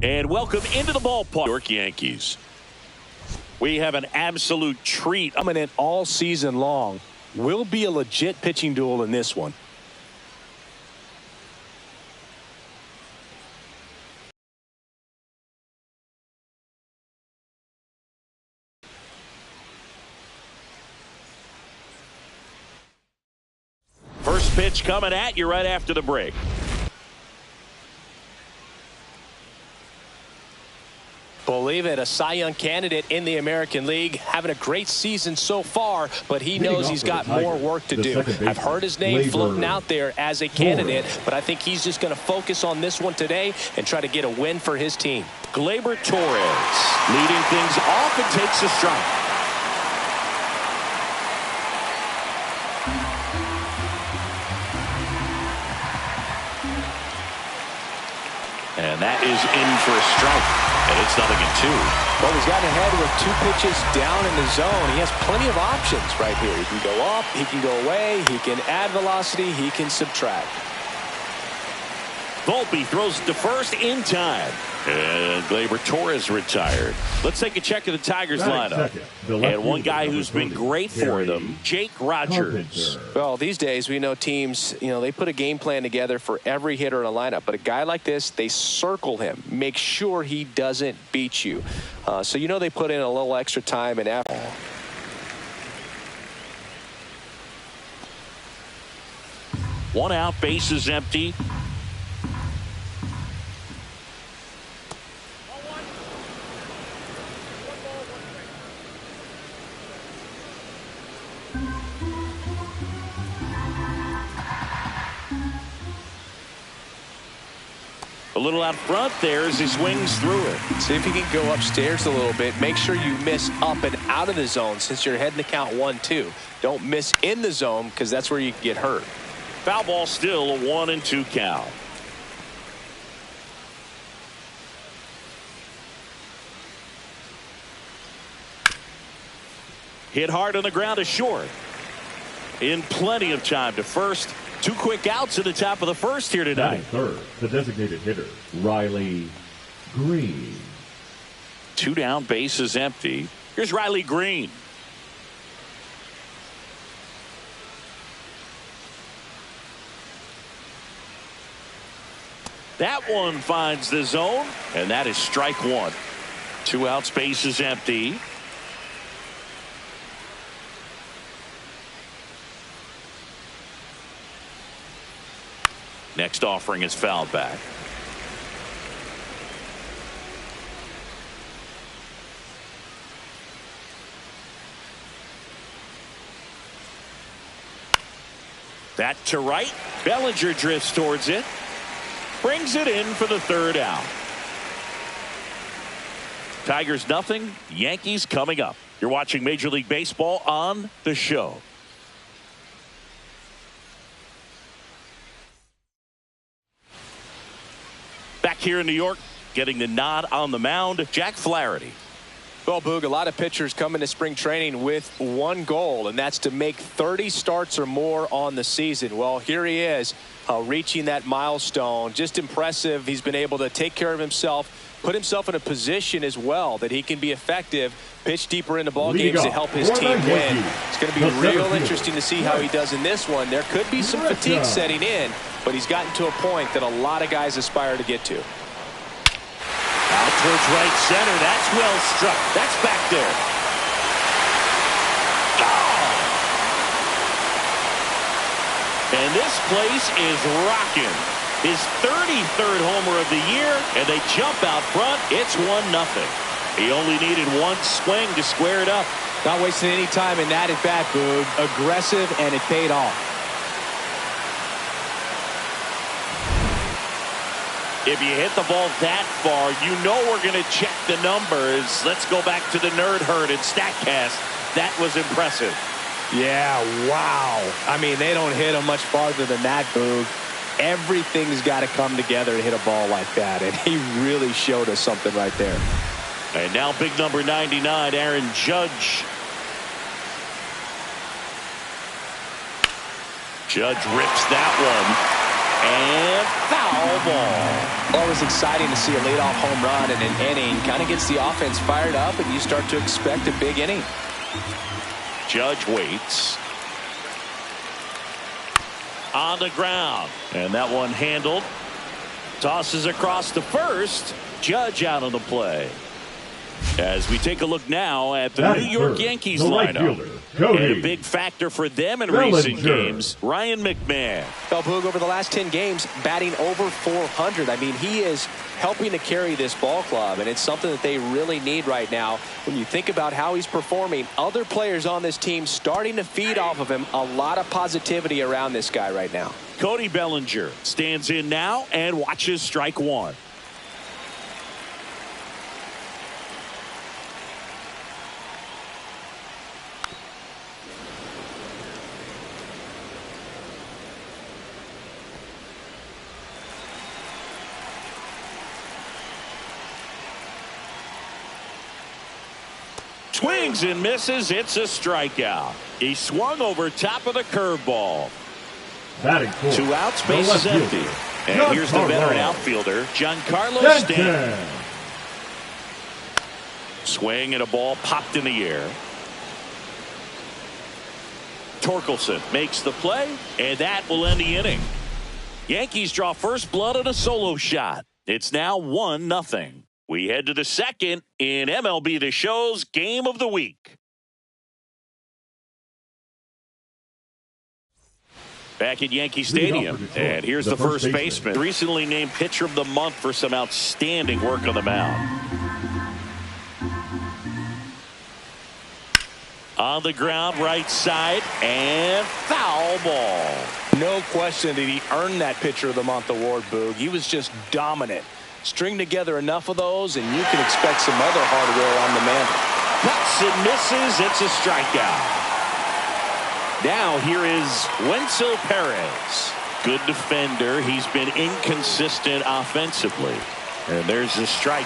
And welcome into the ballpark, New York Yankees. We have an absolute treat. Dominant all season long. Will be a legit pitching duel in this one. First pitch coming at you right after the break. Believe it, a Cy Young candidate in the American League, having a great season so far, but he knows he's got more work to do. I've heard his name floating out there as a candidate, but I think he's just going to focus on this one today and try to get a win for his team. Gleyber Torres leading things off and takes a strike. And that is in for a strike. And it's 0-2. Well, he's gotten ahead with 2 pitches down in the zone. He has plenty of options right here. He can go up, he can go away, he can add velocity, he can subtract. Volpe throws to first in time. And Gleyber Torres retired. Let's take a check of the Tigers lineup. And one guy who's been great for them, Jake Rogers. Well, these days we know teams, they put a game plan together for every hitter in a lineup. But a guy like this, they circle him, make sure he doesn't beat you. So they put in a little extra time and effort. One out, bases empty. A little out front there as he swings through it. See if you can go upstairs a little bit. Make sure you miss up and out of the zone since you're heading to count 1-2. Don't miss in the zone because that's where you can get hurt. Foul ball still, a 1-2 count. Hit hard on the ground is short. In plenty of time to first. 2 quick outs at the top of the first here tonight. Third, the designated hitter, Riley Green. 2 down, bases empty. Here's Riley Green. That one finds the zone, and that is strike 1. 2 outs, bases empty. Next offering is fouled back. That to right. Bellinger drifts towards it. Brings it in for the 3rd out. Tigers nothing. Yankees coming up. You're watching Major League Baseball on The Show. Back here in New York, getting the nod on the mound, Jack Flaherty. Well, Boog, a lot of pitchers come into spring training with one goal, and that's to make 30 starts or more on the season. Well, here he is reaching that milestone. Just impressive. He's been able to take care of himself, put himself in a position as well that he can be effective, pitch deeper into ball games to help his team win. It's going to be real interesting to see how he does in this one. There could be some fatigue setting in, but he's gotten to a point that a lot of guys aspire to get to. Out towards right center. That's well struck. That's back there. Oh! And this place is rocking. His 33rd homer of the year, and they jump out front. It's 1-0. He only needed one swing to square it up. Not wasting any time in that at bat, Boog. Aggressive, and it paid off. If you hit the ball that far, you know we're going to check the numbers. Let's go back to the Nerd Herd and StatCast. That was impressive. Yeah, wow. I mean, they don't hit him much farther than that, Boog. Everything's got to come together to hit a ball like that, and he really showed us something right there. And now big number 99, Aaron Judge. Judge rips that one. and foul ball. Always exciting to see a leadoff home run in an inning. Kind of gets the offense fired up, and you start to expect a big inning. Judge waits. On the ground. And that one handled. Tosses across to first. Judge out on the play. As we take a look now at the New York Yankees lineup. And a big factor for them in recent games, Ryan McMahon. Well, Boog, over the last 10 games, batting over 400. I mean, he is helping to carry this ball club, and it's something that they really need right now. When you think about how he's performing, other players on this team starting to feed off of him. A lot of positivity around this guy right now. Cody Bellinger stands in now and watches strike one. Swings and misses. It's a strikeout. He swung over top of the curveball. Two outs, base is empty. And here's the veteran outfielder, Giancarlo Stanton. Swing and a ball popped in the air. Torkelson makes the play, and that will end the inning. Yankees draw first blood on a solo shot. It's now 1-0. We head to the second in MLB The Show's Game of the Week. Back at Yankee Stadium, and here's the first baseman. Recently named Pitcher of the Month for some outstanding work on the mound. On the ground, right side, and foul ball. No question that he earned that Pitcher of the Month award, Boog. He was just dominant. String together enough of those, and you can expect some other hardware on the mantle. Cuts and misses. It's a strikeout. Now here is Wenzel Perez. Good defender. He's been inconsistent offensively. And there's the strike.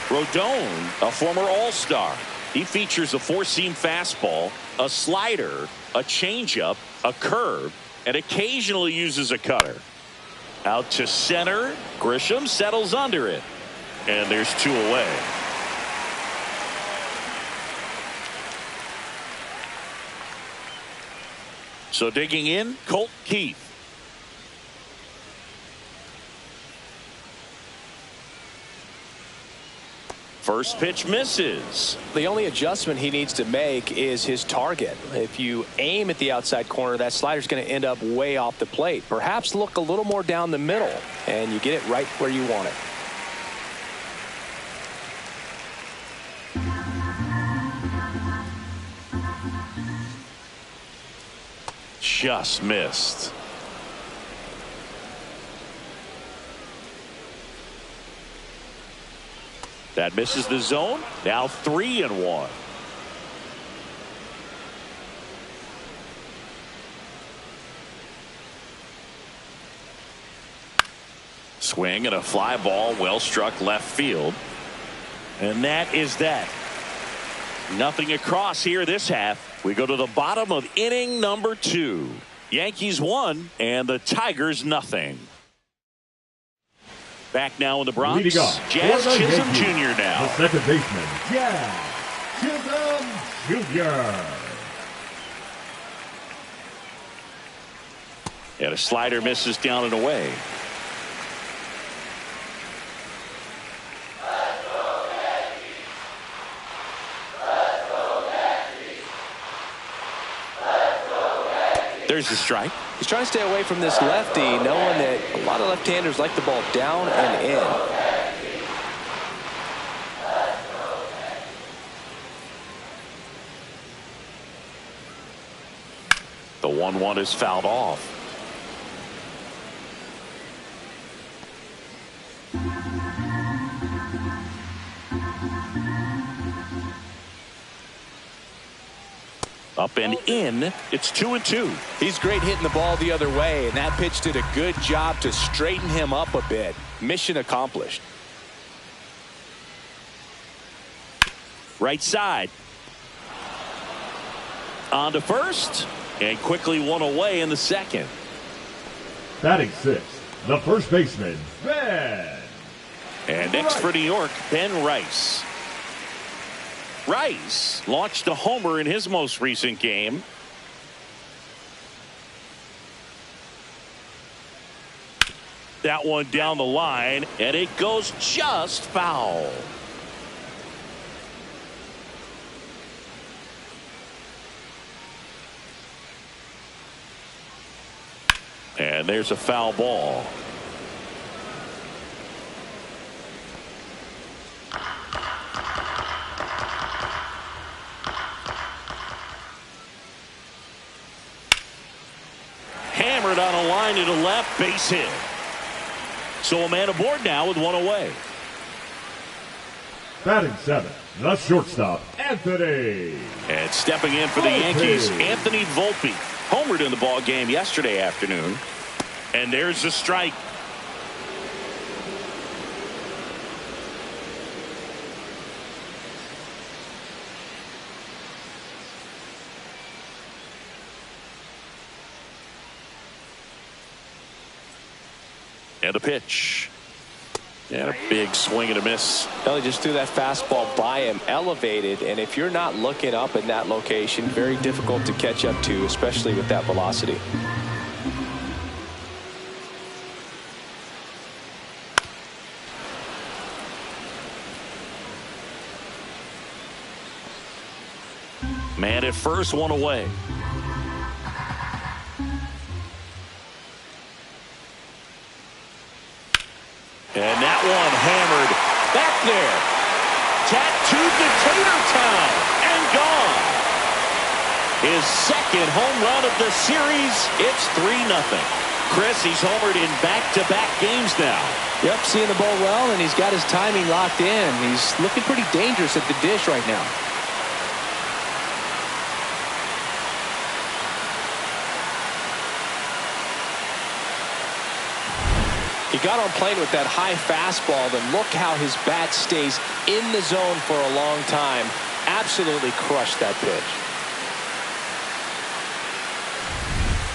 Rodon, a former All-Star. He features a four-seam fastball, a slider, a changeup, a curve, and occasionally uses a cutter. Out to center. Grisham settles under it. And there's two away. So digging in, Colt Keith. First pitch misses. The only adjustment he needs to make is his target. If you aim at the outside corner, that slider's going to end up way off the plate. Perhaps look a little more down the middle, and you get it right where you want it. Just missed. That misses the zone. Now 3-1. Swing and a fly ball, well struck left field. And that is that. Nothing across here this half. We go to the bottom of inning number 2. Yankees 1 and the Tigers nothing. Back now in the Bronx, Jazz Chisholm Jr. now. The second baseman, Jazz Chisholm Jr. And a slider misses down and away. There's the strike. He's trying to stay away from this lefty, knowing that a lot of left-handers like the ball down and in. The 1-1 is fouled off. Up and in. It's 2-2. He's great hitting the ball the other way, and that pitch did a good job to straighten him up a bit. Mission accomplished. Right side. On to first. And quickly one away in the second. Batting sixth, the first baseman, Ben. And next for New York, Ben Rice. Rice launched a homer in his most recent game. That one down the line, and it goes just foul. And there's a foul ball. Hammered on a line to the left, base hit. So a man aboard now with one away. Batting seventh, the shortstop, Anthony. And stepping in for the Yankees, Anthony Volpe. Homered in the ball game yesterday afternoon. And there's the strike. And a pitch. And a big swing and a miss. Well, he just threw that fastball by him, elevated, and if you're not looking up in that location, very difficult to catch up to, especially with that velocity. Man at first, one away. And that one hammered back there. Tattooed to Tater Town and gone. His second home run of the series. It's 3-0. Chris, he's homered in back-to-back games now. Yep, seeing the ball well, and he's got his timing locked in. He's looking pretty dangerous at the dish right now. He got on plane with that high fastball, then look how his bat stays in the zone for a long time. Absolutely crushed that pitch.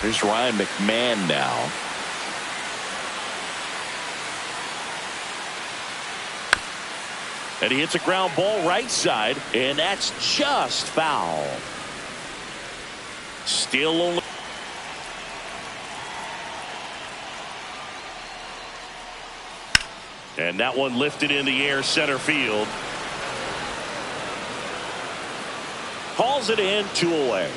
Here's Ryan McMahon now. And he hits a ground ball right side, and that's just foul. Still only. And that one lifted in the air, center field. Calls it in, 2 away.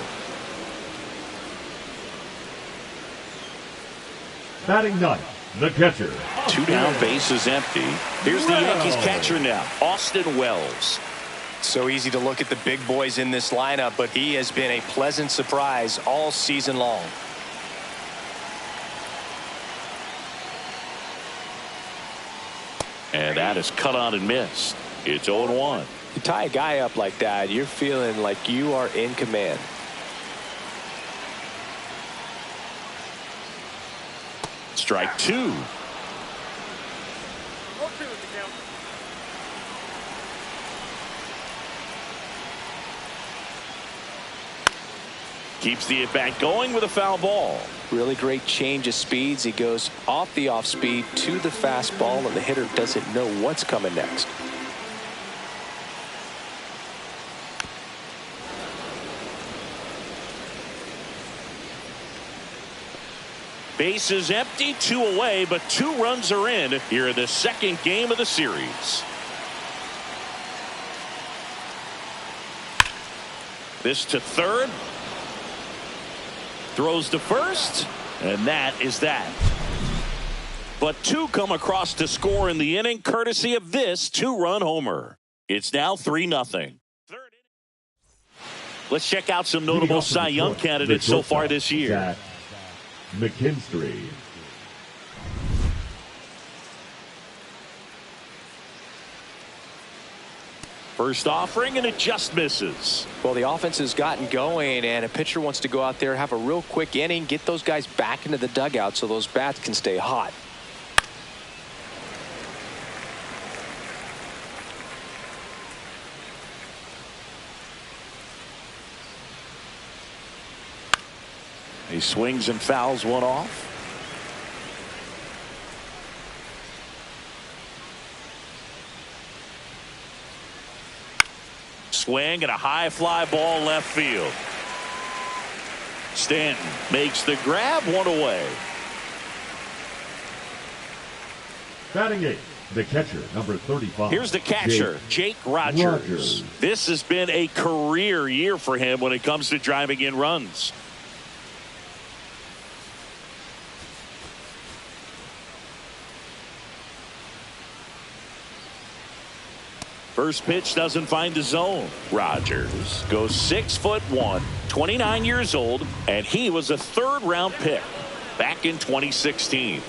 Batting ninth, the catcher. 2 down, bases empty. Here's the Yankees catcher now, Austin Wells. So easy to look at the big boys in this lineup, but he has been a pleasant surprise all season long. And that is cut on and missed. It's 0-1. You tie a guy up like that, you're feeling like you are in command. Strike 2. Keeps the at-bat going with a foul ball. Really great change of speeds. He goes off the off speed to the fastball, and the hitter doesn't know what's coming next. Bases empty, 2 away, but 2 runs are in here in the second game of the series. This to third. Throws to first, and that is that. But 2 come across to score in the inning, courtesy of this 2-run homer. It's now 3-0. Let's check out some notable Cy Young candidates so far this year. McKinstry. First offering, and it just misses. Well, the offense has gotten going, and a pitcher wants to go out there, have a real quick inning, get those guys back into the dugout so those bats can stay hot. He swings and fouls one off. swing and a high fly ball left field. Stanton makes the grab, one away. Batting eighth, the catcher, number 35. Here's the catcher, Jake Rogers. This has been a career year for him when it comes to driving in runs. First pitch doesn't find the zone. Rogers goes 6'1", 29 years old, and he was a third-round pick back in 2016.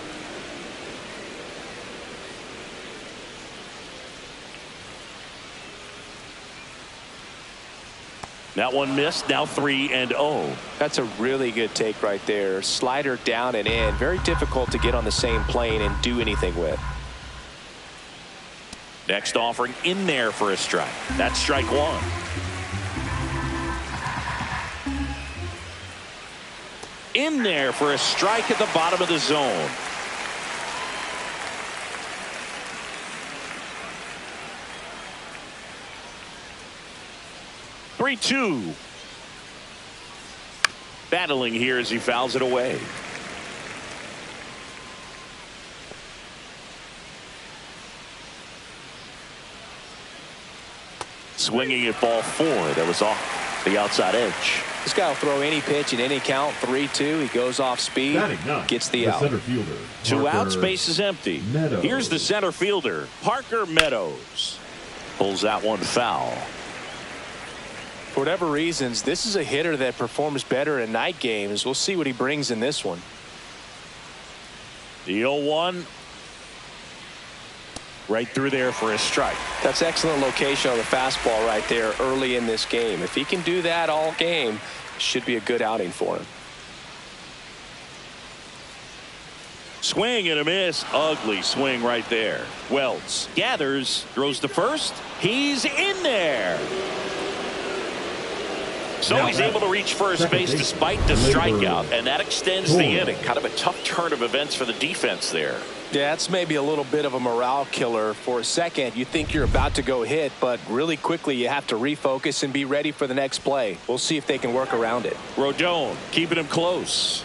That one missed. Now 3-0. That's a really good take right there. Slider down and in. Very difficult to get on the same plane and do anything with. Next offering in there for a strike. That's strike one. In there for a strike at the bottom of the zone. Three-two. Battling here as he fouls it away. Swinging at ball 4. That was off the outside edge. This guy will throw any pitch in any count. 3-2. He goes off speed. Gets the out. Center fielder, Two outs. Base is empty. Meadows. Here's the center fielder, Parker Meadows. Pulls that one foul. For whatever reasons, this is a hitter that performs better in night games. We'll see what he brings in this one. The 0-1. Right through there for a strike. That's excellent location on the fastball right there early in this game. If he can do that all game, should be a good outing for him. Swing and a miss. Ugly swing right there. Wells gathers, throws to first. He's in there. So he's able to reach first base despite the strikeout, and that extends the inning. Kind of a tough turn of events for the defense there. Yeah, that's maybe a little bit of a morale killer. For a second, you think you're about to go hit, but really quickly you have to refocus and be ready for the next play. We'll see if they can work around it. Rodon keeping him close.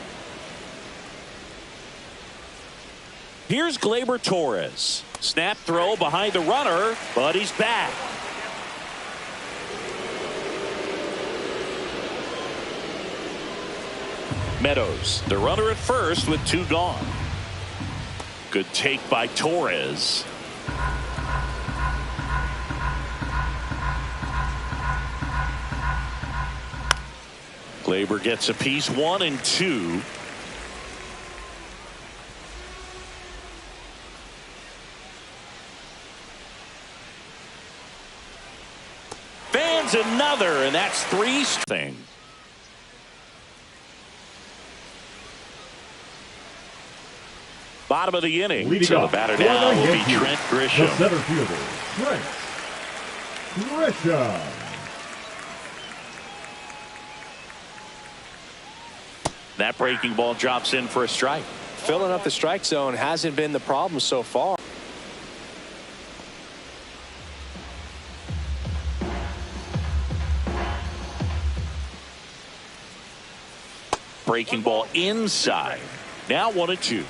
Here's Gleyber Torres. Snap throw behind the runner, but he's back. Meadows, the runner at first with 2 gone. Good take by Torres. Gleyber gets a piece, 1 and 2. Fans another, and that's 3 thing. Bottom of the inning. So the batter now will be Trent Grisham. The center fielder, Trent Grisham. That breaking ball drops in for a strike. Filling up the strike zone hasn't been the problem so far. Breaking ball inside. Now 1-2.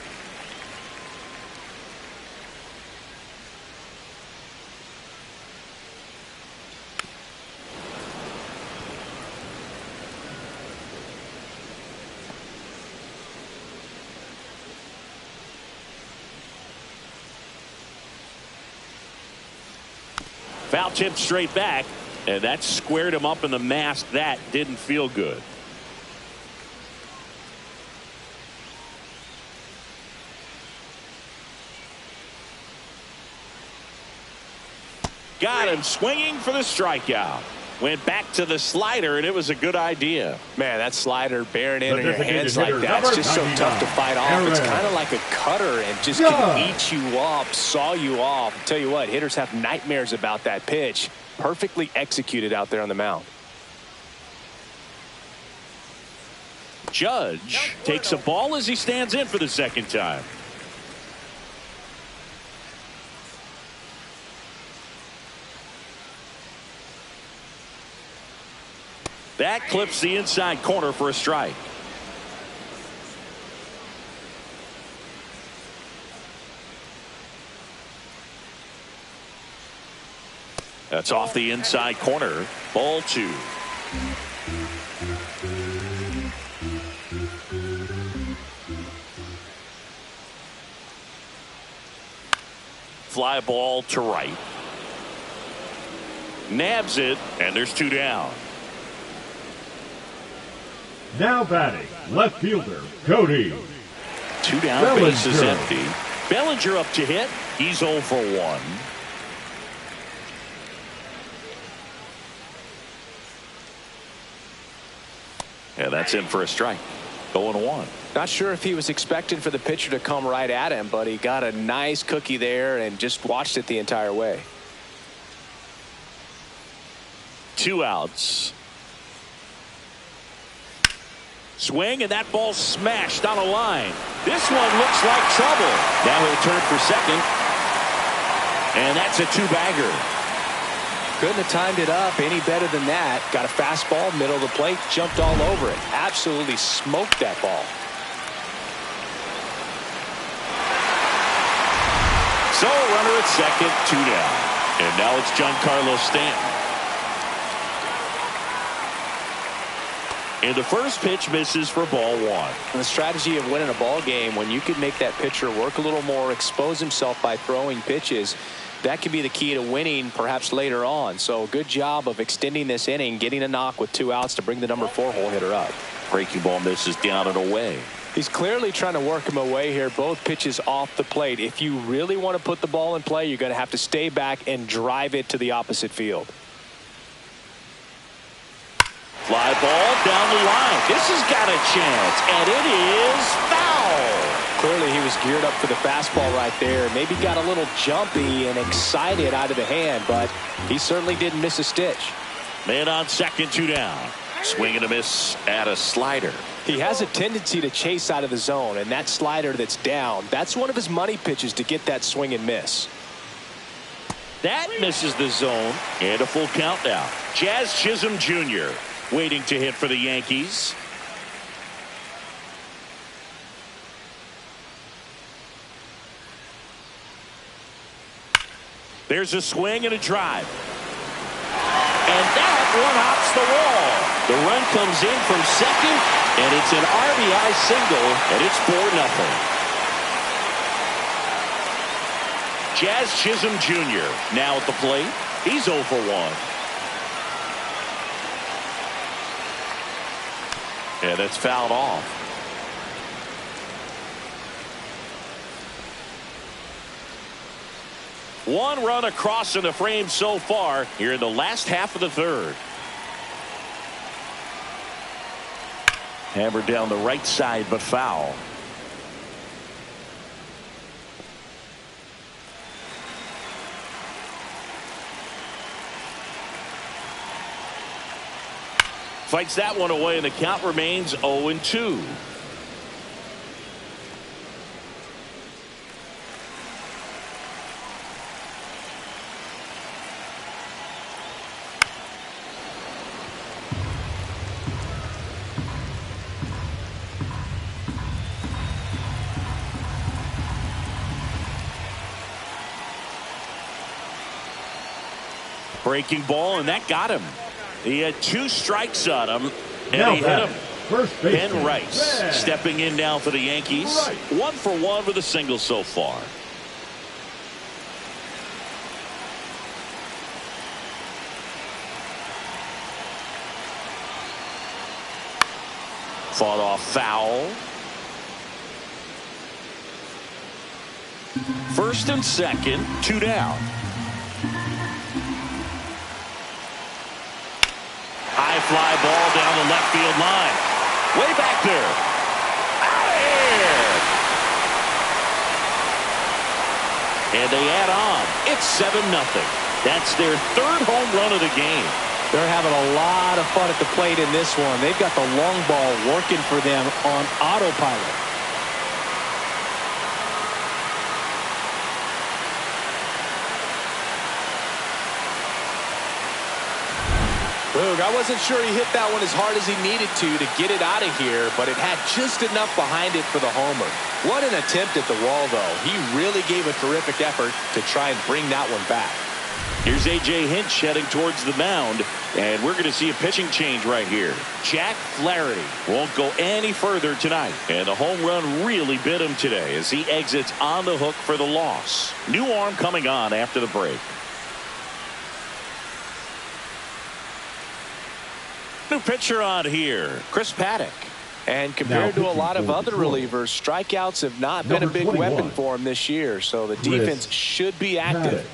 Foul tip straight back, and that squared him up in the mask. That didn't feel good. Got him swinging for the strikeout. Went back to the slider, and it was a good idea. Man, that slider bearing in your hands like that, it's just so tough to fight off. It's kind of like a cutter and just can eat you up, saw you off. I'll tell you what, hitters have nightmares about that pitch. Perfectly executed out there on the mound. Judge takes a ball as he stands in for the second time. That clips the inside corner for a strike. That's off the inside corner. Ball 2. Fly ball to right. Nabs it, and there's 2 down. Now batting, left fielder, Cody. 2 down, Bellinger. base is empty. Bellinger up to hit. He's 0 for 1. Yeah, that's in for a strike. 0-1. Not sure if he was expecting for the pitcher to come right at him, but he got a nice cookie there and just watched it the entire way. 2 outs. Swing, and that ball smashed on a line. This one looks like trouble. Now he'll turn for second. And that's a 2-bagger. Couldn't have timed it up any better than that. Got a fastball, middle of the plate, jumped all over it. Absolutely smoked that ball. So a runner at second, 2 down. And now it's Giancarlo Stanton. And the first pitch misses for ball 1. And the strategy of winning a ball game, when you can make that pitcher work a little more, expose himself by throwing pitches, that could be the key to winning perhaps later on. So good job of extending this inning, getting a knock with 2 outs to bring the number 4 hole hitter up. Breaking ball misses down and away. He's clearly trying to work him away here. Both pitches off the plate. If you really want to put the ball in play, you're going to have to stay back and drive it to the opposite field. Fly ball down the line. This has got a chance, and it is foul. Clearly he was geared up for the fastball right there. Maybe got a little jumpy and excited out of the hand, but he certainly didn't miss a stitch. Man on second, 2 down. Swing and a miss at a slider. He has a tendency to chase out of the zone, and that slider that's down, that's one of his money pitches to get that swing and miss. That misses the zone, and a full count now. Jazz Chisholm Jr. waiting to hit for the Yankees. There's a swing and a drive. And that one hops the wall. The run comes in from second, and it's an RBI single, and it's 4-0. Jazz Chisholm Jr. now at the plate. He's 0 for 1. And that's fouled off. One run across in the frame so far here in the last half of the third. Hammered down the right side, but foul. Fights that one away, and the count remains 0-2. Breaking ball, and that got him. He had 2 strikes on him, and now he hit him. First baseman, Ben Rice Ben. stepping in now for the Yankees. Right. 1 for 1 with a single so far. Fought off foul. First and second, 2 down. High fly ball down the left field line. Way back there. Out of here. And they add on. It's 7-0. That's their 3rd home run of the game. They're having a lot of fun at the plate in this one. They've got the long ball working for them on autopilot. Boog, I wasn't sure he hit that one as hard as he needed to get it out of here, but it had just enough behind it for the homer. What an attempt at the wall, though. He really gave a terrific effort to try and bring that one back. Here's A.J. Hinch heading towards the mound, and we're going to see a pitching change right here. Jack Flaherty won't go any further tonight, and the home run really bit him today as he exits on the hook for the loss. New arm coming on after the break. New pitcher on here, Chris Paddock. And compared to a lot of other relievers, strikeouts have not been a big weapon for him this year, so the defense should be active.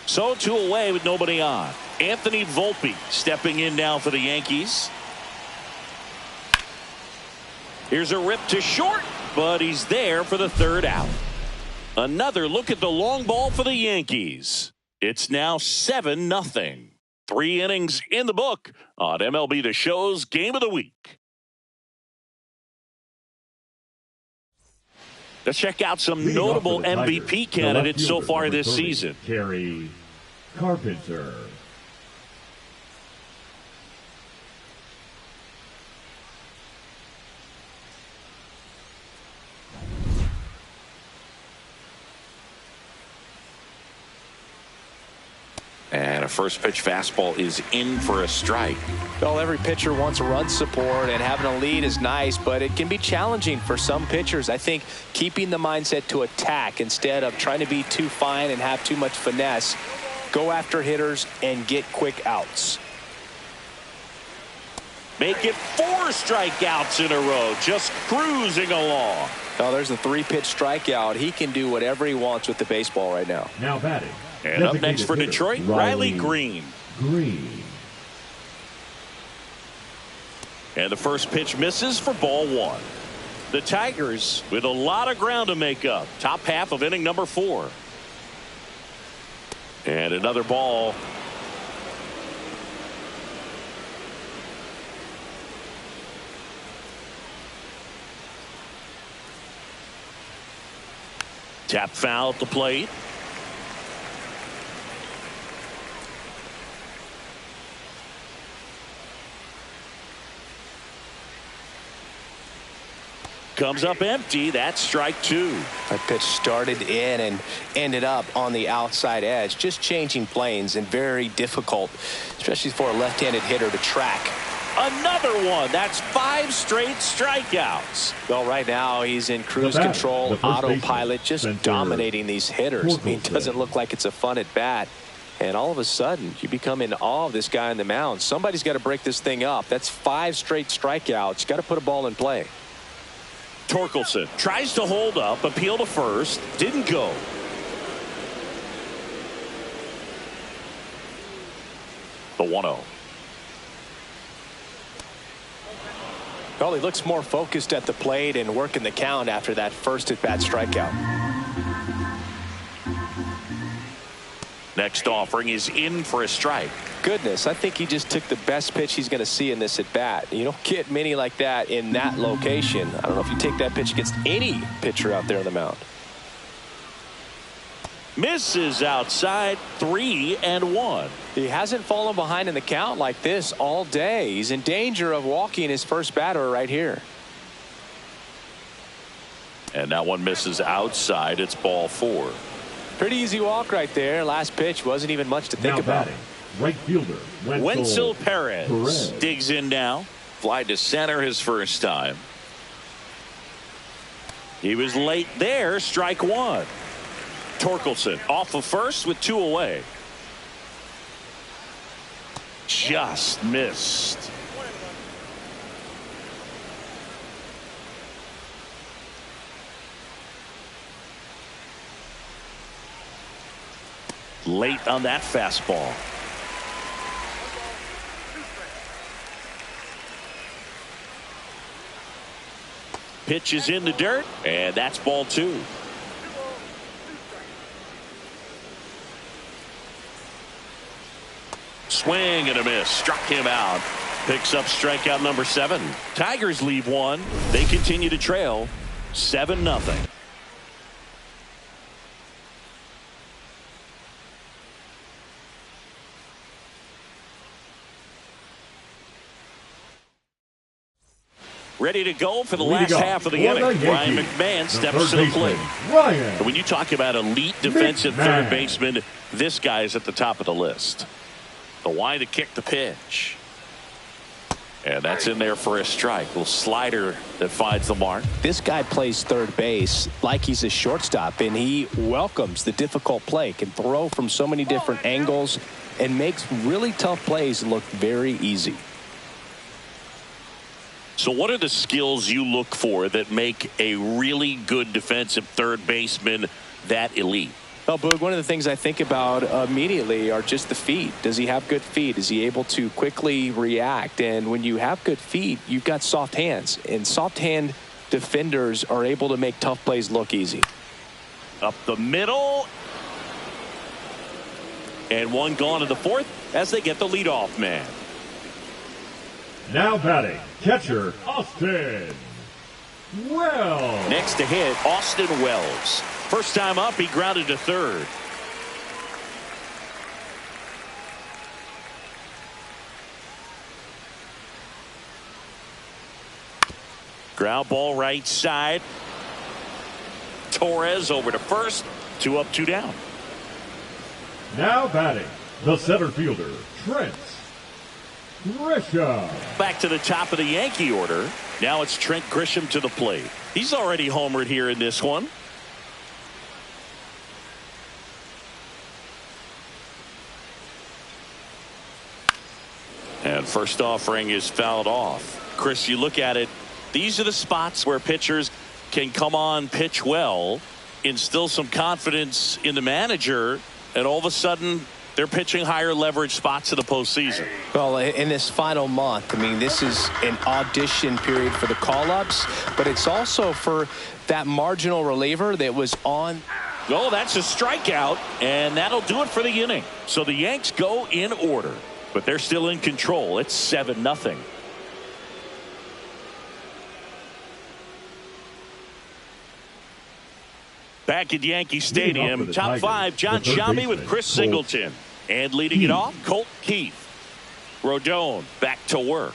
So 2 away with nobody on. Anthony Volpe stepping in now for the Yankees. Here's a rip to short, but he's there for the 3rd out. Another look at the long ball for the Yankees. It's now 7-0. 3 innings in the book on MLB The Show's Game of the Week. Let's check out some notable MVP candidates so far this season. Kerry Carpenter. And a first pitch fastball is in for a strike. Well, every pitcher wants run support, and having a lead is nice, but it can be challenging for some pitchers. I think keeping the mindset to attack instead of trying to be too fine and have too much finesse. Go after hitters and get quick outs. Make it 4 strikeouts in a row, just cruising along. Oh, there's a 3-pitch strikeout. He can do whatever he wants with the baseball right now. Now batting. And up next for Detroit, Riley Green. And the first pitch misses for ball 1. The Tigers with a lot of ground to make up. Top half of inning number 4. And another ball. Tap foul at the plate. Comes up empty. That's strike 2. That pitch started in and ended up on the outside edge. Just changing planes and very difficult, especially for a left-handed hitter to track. Another one. That's 5 straight strikeouts. Well, right now he's in cruise control, autopilot, just dominating these hitters. I mean, it doesn't look like it's a fun at bat. And all of a sudden, you become in awe of this guy on the mound. Somebody's got to break this thing up. That's 5 straight strikeouts. Got to put a ball in play. Torkelson tries to hold up, appeal to first, didn't go. The 1-0. Well, he looks more focused at the plate and working the count after that first at-bat strikeout. Next offering is in for a strike. Goodness, I think he just took the best pitch he's going to see in this at-bat. You don't get many like that in that location. I don't know if you take that pitch against any pitcher out there on the mound. Misses outside, 3-1. He hasn't fallen behind in the count like this all day. He's in danger of walking his first batter right here. And that one misses outside. It's ball 4. Pretty easy walk right there. Last pitch wasn't even much to think about. Right fielder Wenzel Perez digs in now. Fly to center his first time. He was late there. Strike 1. Torkelson off of first with 2 away. Just missed. Late on that fastball. Pitch is in the dirt, and that's ball 2. Swing and a miss. Struck him out. Picks up strikeout number 7. Tigers leave 1. They continue to trail 7-0. Ready to go for the last half of the inning. Ryan McMahon steps to the plate. When you talk about elite defensive third baseman, this guy is at the top of the list. The wide to kick the pitch. And that's in there for a strike. Little slider that finds the mark. This guy plays third base like he's a shortstop, and he welcomes the difficult play, can throw from so many different angles, and makes really tough plays look very easy. So what are the skills you look for that make a really good defensive third baseman that elite? Well, Boog, one of the things I think about immediately are just the feet. Does he have good feet? Is he able to quickly react? And when you have good feet, you've got soft hands. And soft hand defenders are able to make tough plays look easy. Up the middle. And one gone to the fourth as they get the leadoff man. Now batting, catcher Austin Wells. Next to hit, Austin Wells. First time up, he grounded to third. Ground ball right side. Torres over to first. 2 up, 2 down. Now batting, the center fielder, Trent Grisham. Back to the top of the Yankee order. Now it's Trent Grisham to the plate. He's already homered here in this one. And first offering is fouled off. Chris, you look at it, these are the spots where pitchers can come on, pitch well, instill some confidence in the manager, and all of a sudden they're pitching higher leverage spots in the postseason. Well, in this final month, I mean, this is an audition period for the call-ups, but it's also for that marginal reliever that was on. Oh, that's a strikeout, and that'll do it for the inning. So the Yanks go in order, but they're still in control. It's 7-0. Back at Yankee Stadium, top 5, John Sciambi with Chris Singleton. And leading it off, Colt Keith. Rodon back to work.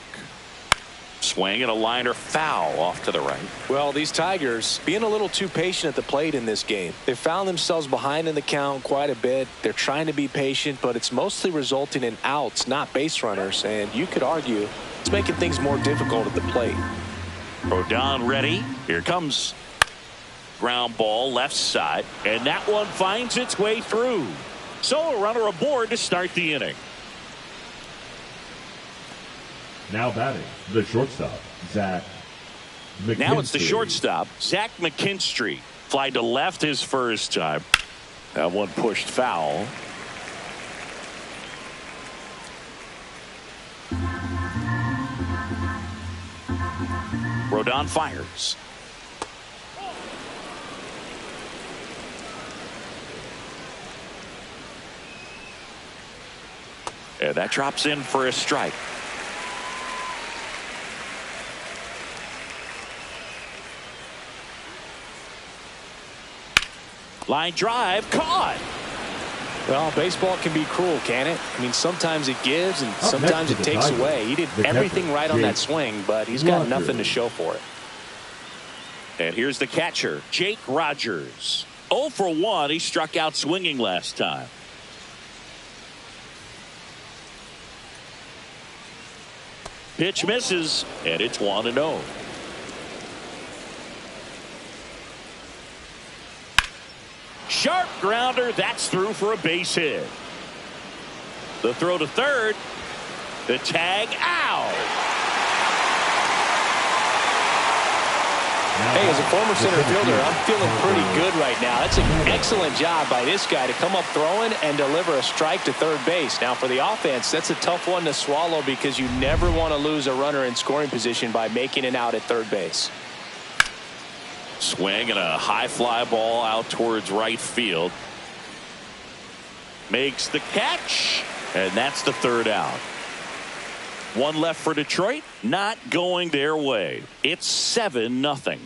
Swing and a liner foul off to the right. Well, these Tigers being a little too patient at the plate in this game. They found themselves behind in the count quite a bit. They're trying to be patient, but it's mostly resulting in outs, not base runners. And you could argue it's making things more difficult at the plate. Rodon ready. Here comes. Ground ball left side, and that one finds its way through. So a runner aboard to start the inning. Now batting, the shortstop, Zach McKinstry. Now it's the shortstop, Zach McKinstry. Fly to left his first time. That one pushed foul. Rodon fires. And that drops in for a strike. Line drive caught. Well, baseball can be cruel, can it? I mean, sometimes it gives and sometimes it takes away. He did everything right on that swing, but he's got nothing to show for it. And here's the catcher, Jake Rogers. 0 for 1. He struck out swinging last time. Pitch misses, and it's 1-0. Sharp grounder, that's through for a base hit. The throw to third. The tag out. Hey, as a former center fielder, I'm feeling pretty good right now. That's an excellent job by this guy to come up throwing and deliver a strike to third base. Now, for the offense, that's a tough one to swallow because you never want to lose a runner in scoring position by making it out at third base. Swing and a high fly ball out towards right field. Makes the catch, and that's the third out. One left for Detroit, not going their way. It's 7-0.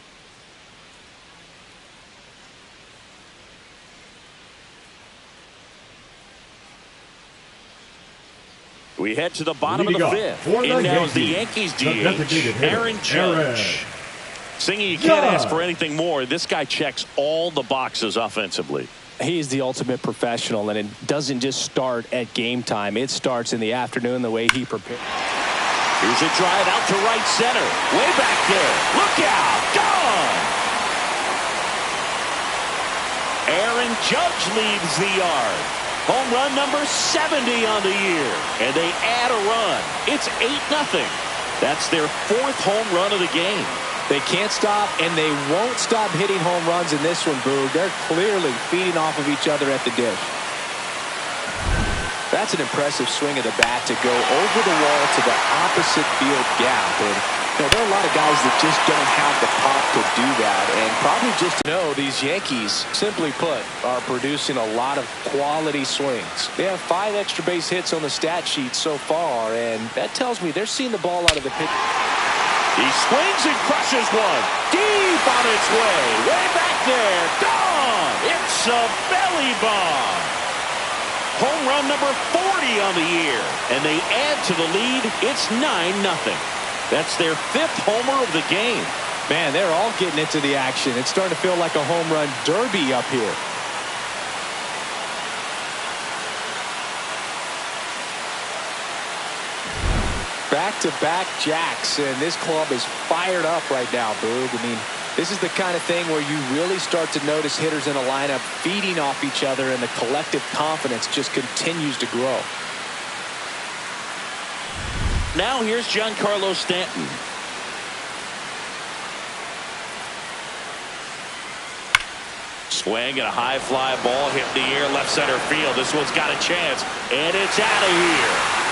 We head to the bottom of the fifth. In now is the Yankees DH, Aaron Judge. Singing, you can't ask for anything more. This guy checks all the boxes offensively. He's the ultimate professional, and it doesn't just start at game time. It starts in the afternoon the way he prepares. Here's a drive out to right center. Way back there. Look out. Gone. Aaron Judge leaves the yard. Home run number 70 on the year. And they add a run. It's 8-0. That's their fourth home run of the game. They can't stop, and they won't stop hitting home runs in this one, Boog. They're clearly feeding off of each other at the dish. That's an impressive swing of the bat to go over the wall to the opposite field gap. And there are a lot of guys that just don't have the pop to do that. And probably just know these Yankees, simply put, are producing a lot of quality swings. They have 5 extra base hits on the stat sheet so far, and that tells me they're seeing the ball out of the pitch. He swings and crushes one. Deep on its way. Way back there. Gone. It's a belly bomb. Home run number 40 on the year. And they add to the lead. It's 9-0. That's their 5th homer of the game. Man, they're all getting into the action. It's starting to feel like a home run derby up here. Back-to-back jacks, and this club is fired up right now, Boog. I mean, this is the kind of thing where you really start to notice hitters in a lineup feeding off each other, and the collective confidence just continues to grow. Now here's Giancarlo Stanton. Swing and a high fly ball hit in the air left center field. This one's got a chance, and it's out of here.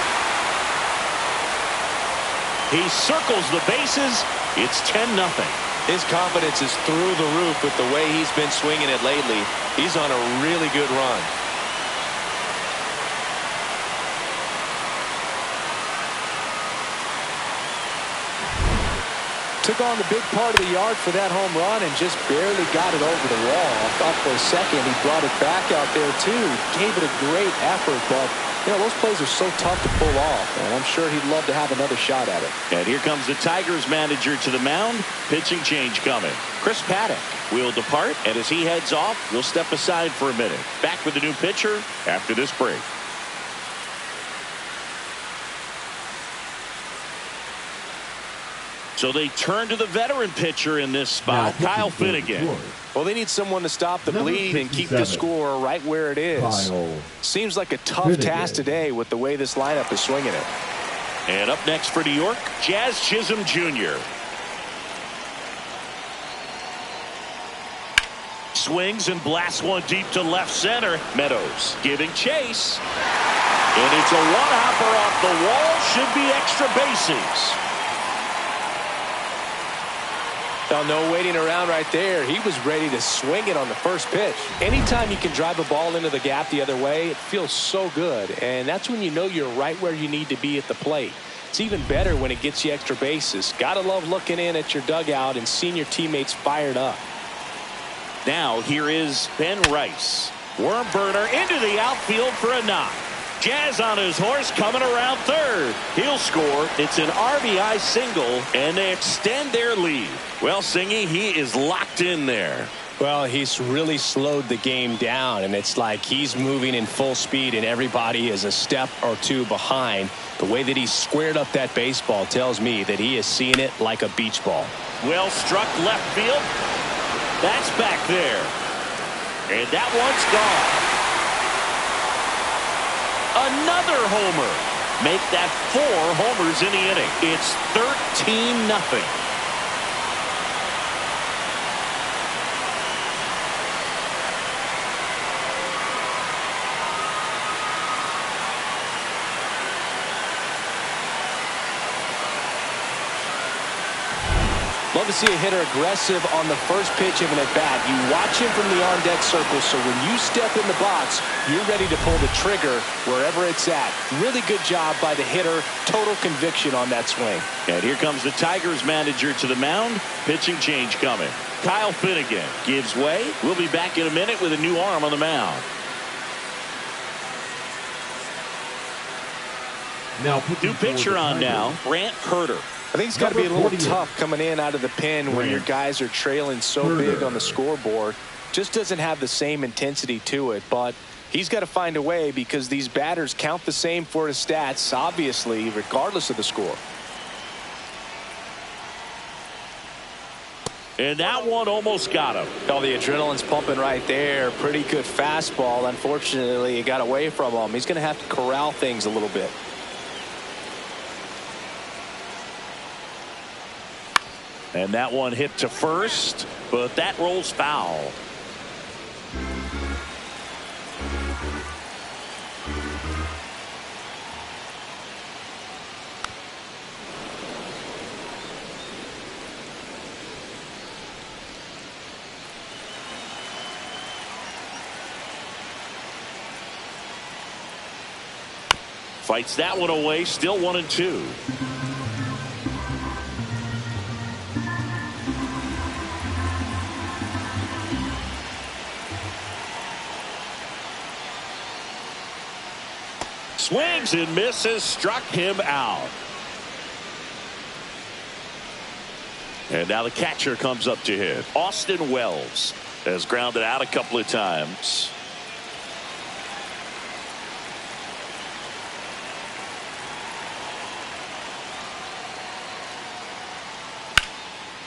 He circles the bases. It's 10-0. His confidence is through the roof with the way he's been swinging it lately. He's on a really good run. Took on the big part of the yard for that home run and just barely got it over the wall. I thought for a second he brought it back out there too. Gave it a great effort, but those plays are so tough to pull off, and I'm sure he'd love to have another shot at it. And here comes the Tigers manager to the mound. Pitching change coming. Chris Paddock will depart, and as he heads off, we'll step aside for a minute. Back with the new pitcher after this break. So they turn to the veteran pitcher in this spot, Kyle Finnegan. Well, they need someone to stop the bleed and keep the score right where it is. Seems like a tough task today with the way this lineup is swinging it. And up next for New York, Jazz Chisholm Jr. Swings and blasts one deep to left center. Meadows giving chase. And it's a one-hopper off the wall. Should be extra bases. No waiting around right there. He was ready to swing it on the first pitch. Anytime you can drive a ball into the gap the other way, it feels so good. And that's when you know you're right where you need to be at the plate. It's even better when it gets you extra bases. Gotta love looking in at your dugout and seeing your teammates fired up. Now here is Ben Rice. Worm burner into the outfield for a knock. Jazz on his horse coming around third. He'll score. It's an RBI single, and they extend their lead. Well, Singy, he is locked in there. Well, he's really slowed the game down, and it's like he's moving in full speed, and everybody is a step or two behind. The way that he squared up that baseball tells me that he is seeing it like a beach ball. Well struck left field. That's back there. And that one's gone. Another homer. Make that 4 homers in the inning. It's 13-0. Love to see a hitter aggressive on the first pitch of an at-bat. You watch him from the on-deck circle, so when you step in the box, you're ready to pull the trigger wherever it's at. Really good job by the hitter. Total conviction on that swing. And here comes the Tigers manager to the mound. Pitching change coming. Kyle Finnegan gives way. We'll be back in a minute with a new arm on the mound. Now, New pitcher on now, Brant Herter. I think it's got to be a little tough coming in out of the pen when your guys are trailing so big on the scoreboard. Just doesn't have the same intensity to it, but he's got to find a way because these batters count the same for his stats, obviously, regardless of the score. And that one almost got him. Oh, the adrenaline's pumping right there. Pretty good fastball. Unfortunately, it got away from him. He's going to have to corral things a little bit. And that one hit to first, but that rolls foul. Fights that one away, still 1-2. Swings and misses, struck him out. And now the catcher comes up to hit. Austin Wells has grounded out a couple of times.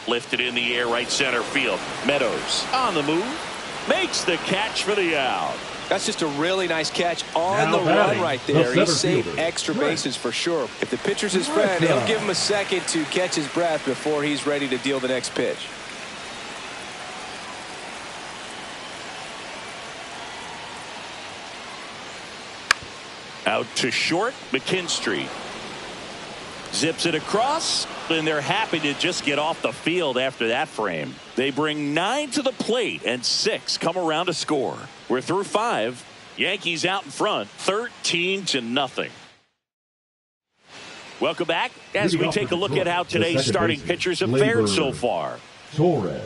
Lifted in the air, right center field. Meadows on the move, makes the catch for the out. That's just a really nice catch on the run right there. He saved extra bases for sure. If the pitcher's his friend, he'll give him a second to catch his breath before he's ready to deal the next pitch. Out to short, McKinstry zips it across, and they're happy to just get off the field after that frame. They bring 9 to the plate, and 6 come around to score. We're through 5. Yankees out in front, 13-0. Welcome back as we take a look at how today's starting pitchers have fared so far. Torres.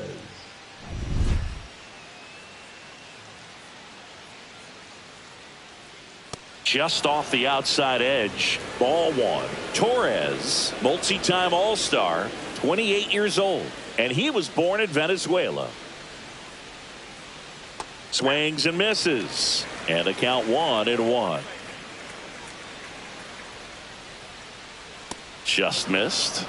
Just off the outside edge, ball 1. Torres, multi-time All-Star, 28 years old, and he was born in Venezuela. Swings and misses, and a count 1-1. Just missed.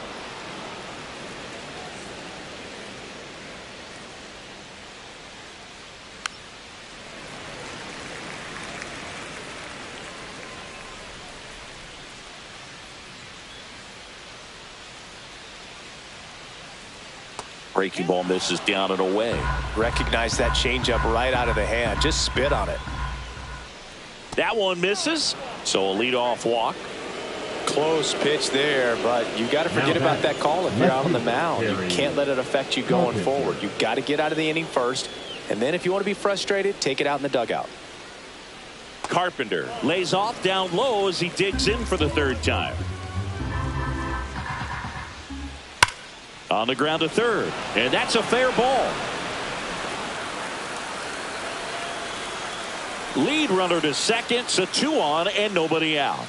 Breaking ball misses down and away. Recognize that changeup right out of the hand. Just spit on it. That one misses, so a leadoff walk. Close pitch there, but you got to forget about that call if you're out on the mound. You can't let it affect you going forward. You got to get out of the inning first, and then if you want to be frustrated, take it out in the dugout. Carpenter lays off down low as he digs in for the 3rd time. On the ground to 3rd, and that's a fair ball. Lead runner to 2nd, so 2 on and nobody out.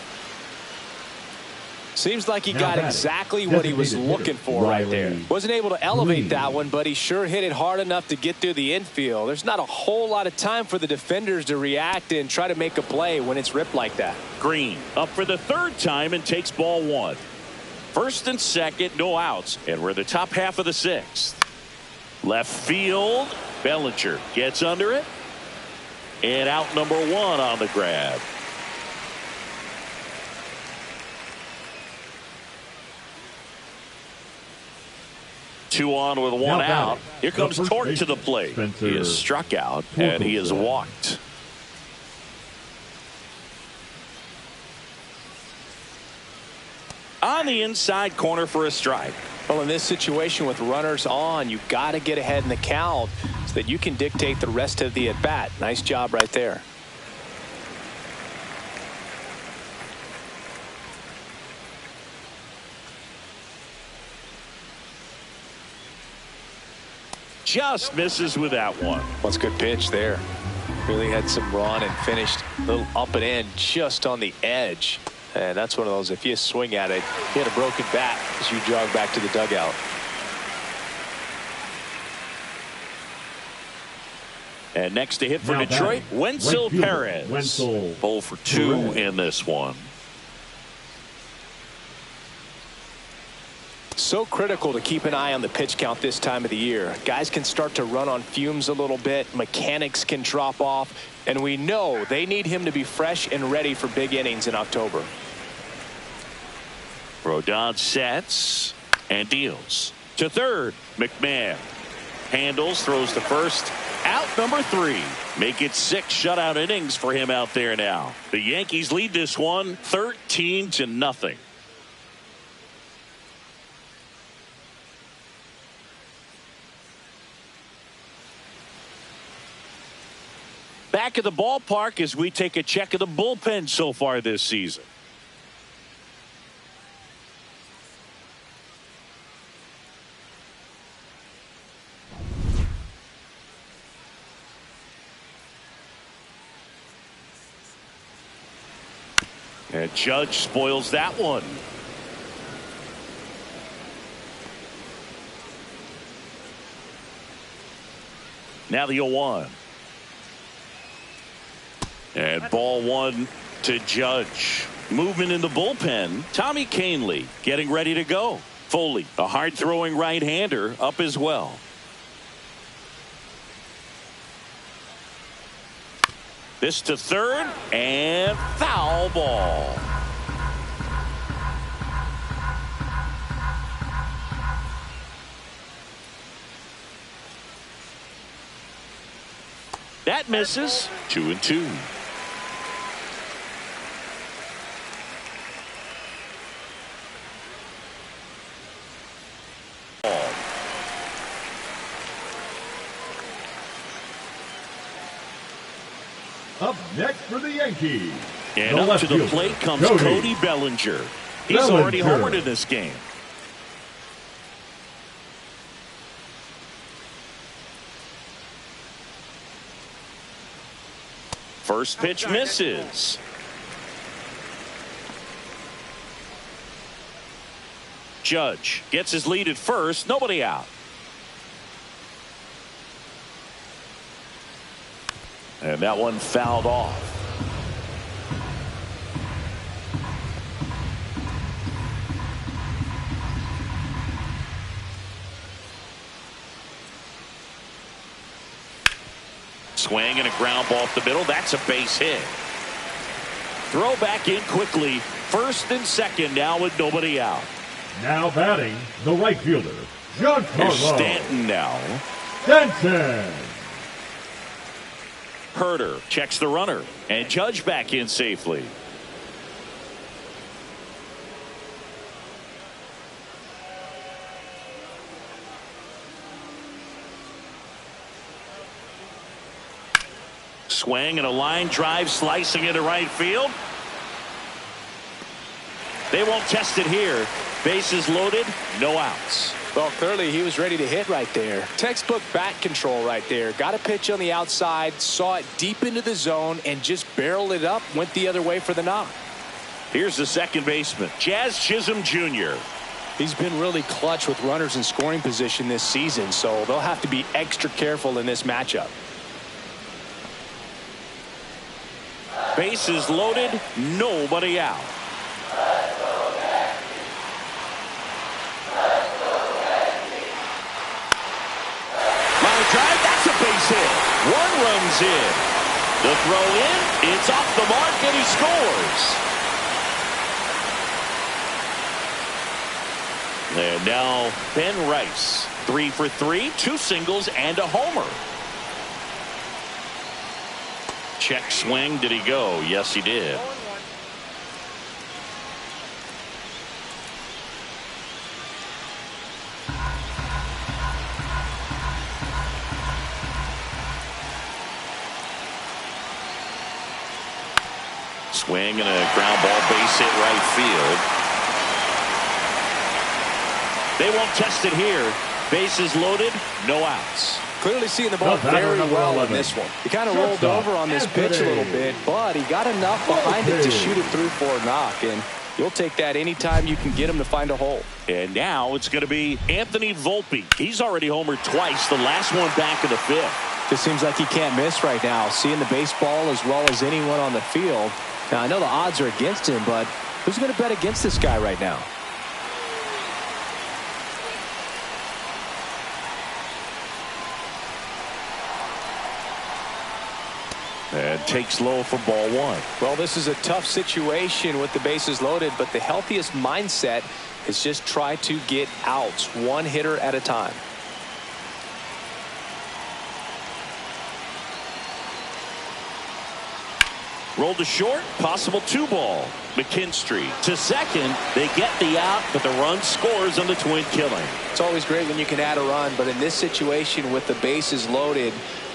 Seems like he got exactly what he was looking for right there. Wasn't able to elevate that one, but he sure hit it hard enough to get through the infield. There's not a whole lot of time for the defenders to react and try to make a play when it's ripped like that. Green up for the 3rd time and takes ball 1. 1st and 2nd, no outs, and we're in the top half of the 6th. Left field, Bellinger gets under it, and out number 1 on the grab. Two on with 1 out. Here comes Torque to the plate. He is struck out, and he is walked. On the inside corner for a strike. Well, in this situation with runners on, you got to get ahead in the count so that you can dictate the rest of the at-bat. Nice job right there. Just misses with that one. What's a good pitch there. Really had some run and finished a little up and in just on the edge. And that's one of those, if you swing at it, you had a broken bat as you jog back to the dugout. And next to hit for Detroit, Wenzel Perez. 0 for 2 in this one. So critical to keep an eye on the pitch count this time of the year. Guys can start to run on fumes a little bit. Mechanics can drop off. And we know they need him to be fresh and ready for big innings in October. Rodon sets and deals. To third, McMahon. Handles, throws to first. Out number 3. Make it 6 shutout innings for him out there now. The Yankees lead this one 13-0. Back at the ballpark as we take a check of the bullpen so far this season. And Judge spoils that one. Now the 0-1. And ball 1 to Judge. Movement in the bullpen. Tommy Kahnle getting ready to go. Foley, a hard-throwing right-hander, up as well. This to third, and foul ball. That misses. 2-2. Up next for the Yankees. And up to the plate comes Cody Bellinger. He's already homered in this game. First pitch misses. Judge gets his lead at first. Nobody out. And that one fouled off. Swing and a ground ball up the middle. That's a base hit. Throw back in quickly. First and second now with nobody out. Now batting, the right fielder, Giancarlo Stanton now. Stanton. Herder checks the runner, and Judge back in safely. Swing and a line drive slicing into right field. They won't test it here. Bases loaded, no outs. Well, clearly he was ready to hit right there. Textbook bat control right there. Got a pitch on the outside, saw it deep into the zone, and just barreled it up, went the other way for the knock. Here's the second baseman, Jazz Chisholm Jr. He's been really clutch with runners in scoring position this season, so they'll have to be extra careful in this matchup. Bases loaded, nobody out. Line drive, that's a base hit. One runs in. The throw in, it's off the mark, and he scores. And now Ben Rice, 3 for 3, 2 singles and a homer. Check swing. Did he go? Yes, he did. Swing and a ground ball base hit right field. They won't test it here. Bases loaded, no outs. Clearly seeing the ball very well in this one. He kind of rolled over on this pitch a little bit, but he got enough behind it to shoot it through for a knock. And you'll take that anytime you can get him to find a hole. And now it's going to be Anthony Volpe. He's already homered twice, the last one back in the fifth. Just seems like he can't miss right now, seeing the baseball as well as anyone on the field. Now, I know the odds are against him, but who's going to bet against this guy right now? And takes low for ball one. Well, this is a tough situation with the bases loaded, but the healthiest mindset is just try to get outs, one hitter at a time. Rolled to short, possible 2-ball. McKinstry to second. They get the out, but the run scores on the twin killing. It's always great when you can add a run, but in this situation with the bases loaded,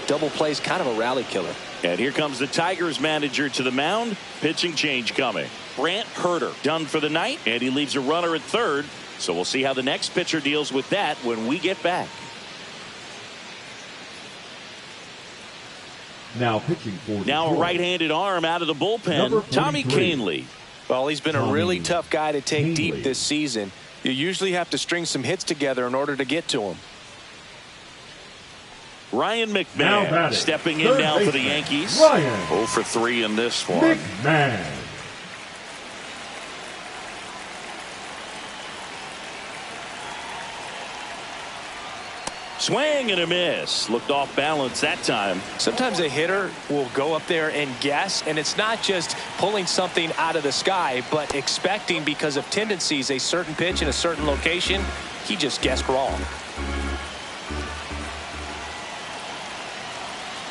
double play is kind of a rally killer. And here comes the Tigers manager to the mound. Pitching change coming. Brant Herter done for the night, and he leaves a runner at third. So we'll see how the next pitcher deals with that when we get back. Now pitching for Now a right-handed arm out of the bullpen, Tommy Kahnle. Well, he's been a really tough guy to take deep this season. You usually have to string some hits together in order to get to him. Ryan McMahon stepping in now for the Yankees. Ryan 0 for 3 in this one. McMahon. Swing and a miss. Looked off balance that time. Sometimes a hitter will go up there and guess, and it's not just pulling something out of the sky, but expecting because of tendencies a certain pitch in a certain location. He just guessed wrong.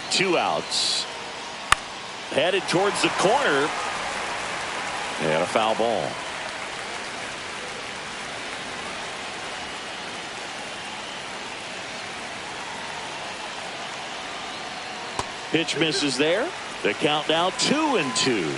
2 outs. Headed towards the corner. And a foul ball. Pitch misses there. The count now 2-2.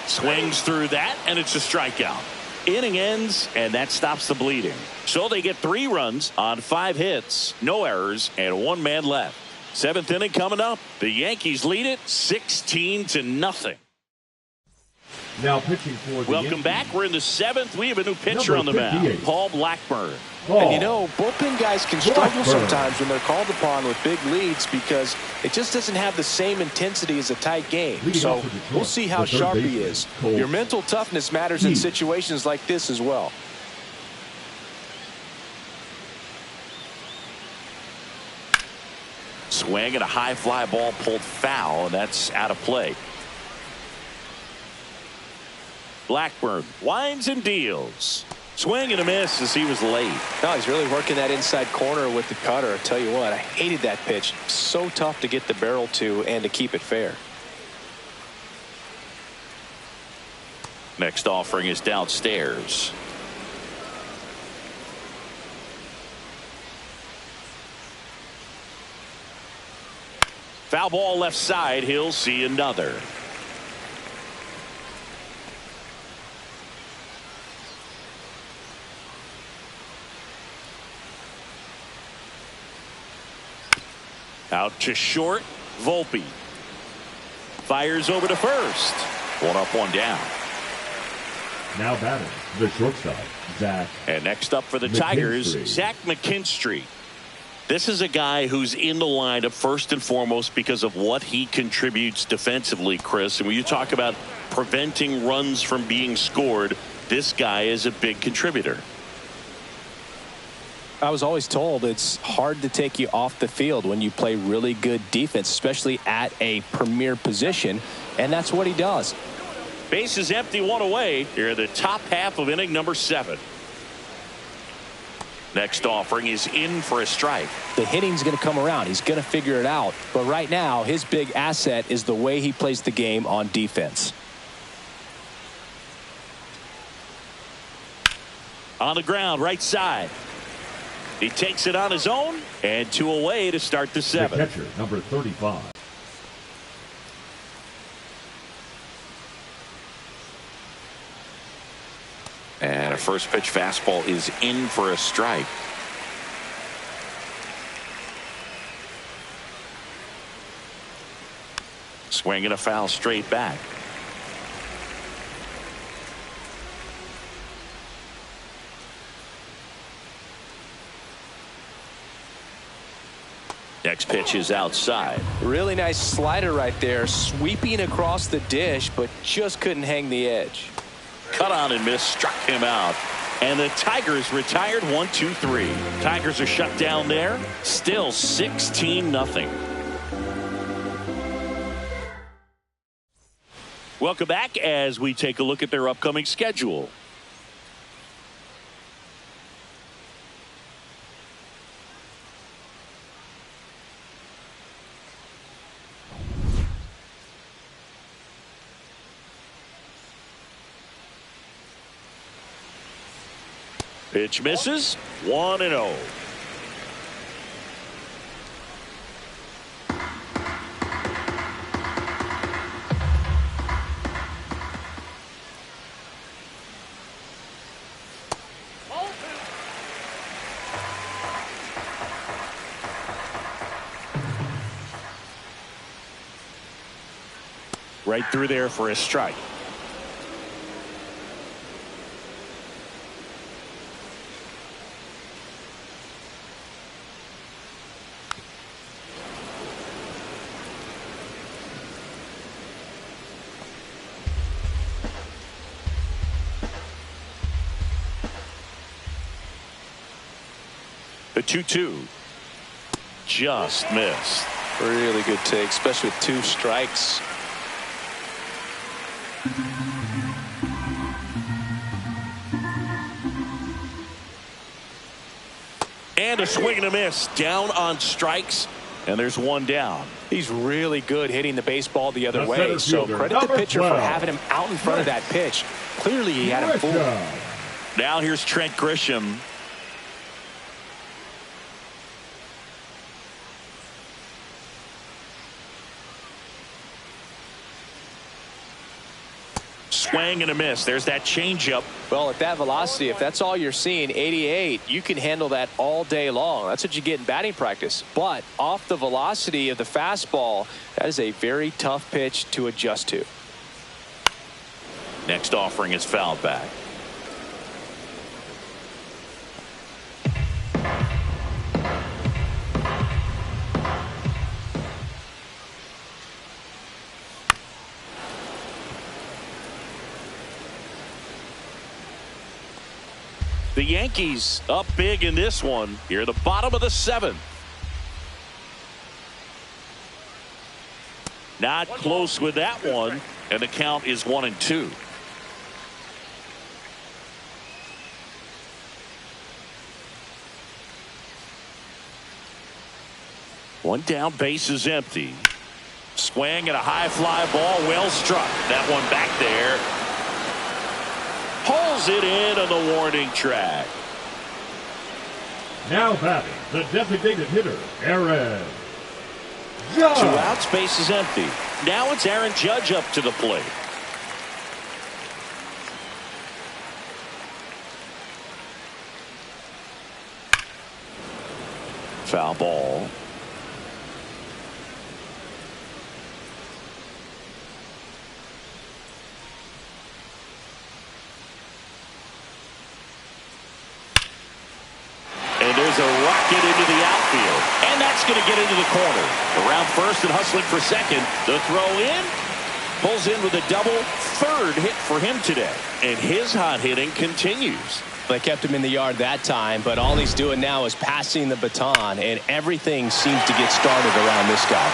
Swings through that, and it's a strikeout. Inning ends, and that stops the bleeding. So they get 3 runs on 5 hits, no errors, and 1 man left. 7th inning coming up. The Yankees lead it 16-0. Now pitching for the Welcome back. We're in the 7th. We have a new pitcher on the mound, Paul Blackburn. And you know, bullpen guys can struggle sometimes when they're called upon with big leads because it just doesn't have the same intensity as a tight game. So we'll see how sharp he is. Your mental toughness matters in situations like this as well. Swing and a high fly ball pulled foul, and that's out of play. Blackburn winds and deals. Swing and a miss as he was late. No, he's really working that inside corner with the cutter. I tell you what, I hated that pitch. So tough to get the barrel to and to keep it fair. Next offering is downstairs. Foul ball left side. He'll see another. Out to short. Volpe fires over to first. 1 up, 1 down. Now batting the shortstop, Zach. And next up for the Tigers, Zach McKinstry. This is a guy who's in the lineup first and foremost because of what he contributes defensively, Chris. And when you talk about preventing runs from being scored, this guy is a big contributor. I was always told it's hard to take you off the field when you play really good defense, especially at a premier position, and that's what he does. Base is empty, 1 away. Here in the top half of inning number 7. Next offering is in for a strike. The hitting's going to come around. He's going to figure it out. But right now, his big asset is the way he plays the game on defense. On the ground, right side. He takes it on his own, and 2 away to start the 7th. The catcher, number 35. And a first pitch fastball is in for a strike. Swing and a foul straight back. Next pitch is outside. Really nice slider right there, sweeping across the dish, but just couldn't hang the edge. Cut on and miss, struck him out. And the Tigers retired 1-2-3. Tigers are shut down there. Still 16-0. Welcome back as we take a look at their upcoming schedule. Pitch misses, 1-0. Right through there for a strike. The 2-2 just missed. Really good take, especially with 2 strikes. And a swing and a miss, down on strikes, and there's 1 down. He's really good hitting the baseball the other way, so credit the pitcher for having him out in front of that pitch. Clearly he had him fooled. Now here's Trent Grisham. Swing and a miss. There's that changeup. Well, at that velocity, if that's all you're seeing, 88, you can handle that all day long. That's what you get in batting practice. But off the velocity of the fastball, that is a very tough pitch to adjust to. Next offering is fouled back. The Yankees up big in this one here at the bottom of the 7th. Not close with that one, and the count is 1-2. One down, base is empty. Swing and a high fly ball, well struck. That one back there. Pulls it in on the warning track. Now batting, the designated hitter, Aaron Judge. 2 outs, base is empty. Now it's Aaron Judge up to the plate. Foul ball. There's a rocket into the outfield, and that's going to get into the corner. Around first and hustling for second. The throw in, pulls in with a double. 3rd hit for him today, and his hot hitting continues. They kept him in the yard that time, but all he's doing now is passing the baton, and everything seems to get started around this guy.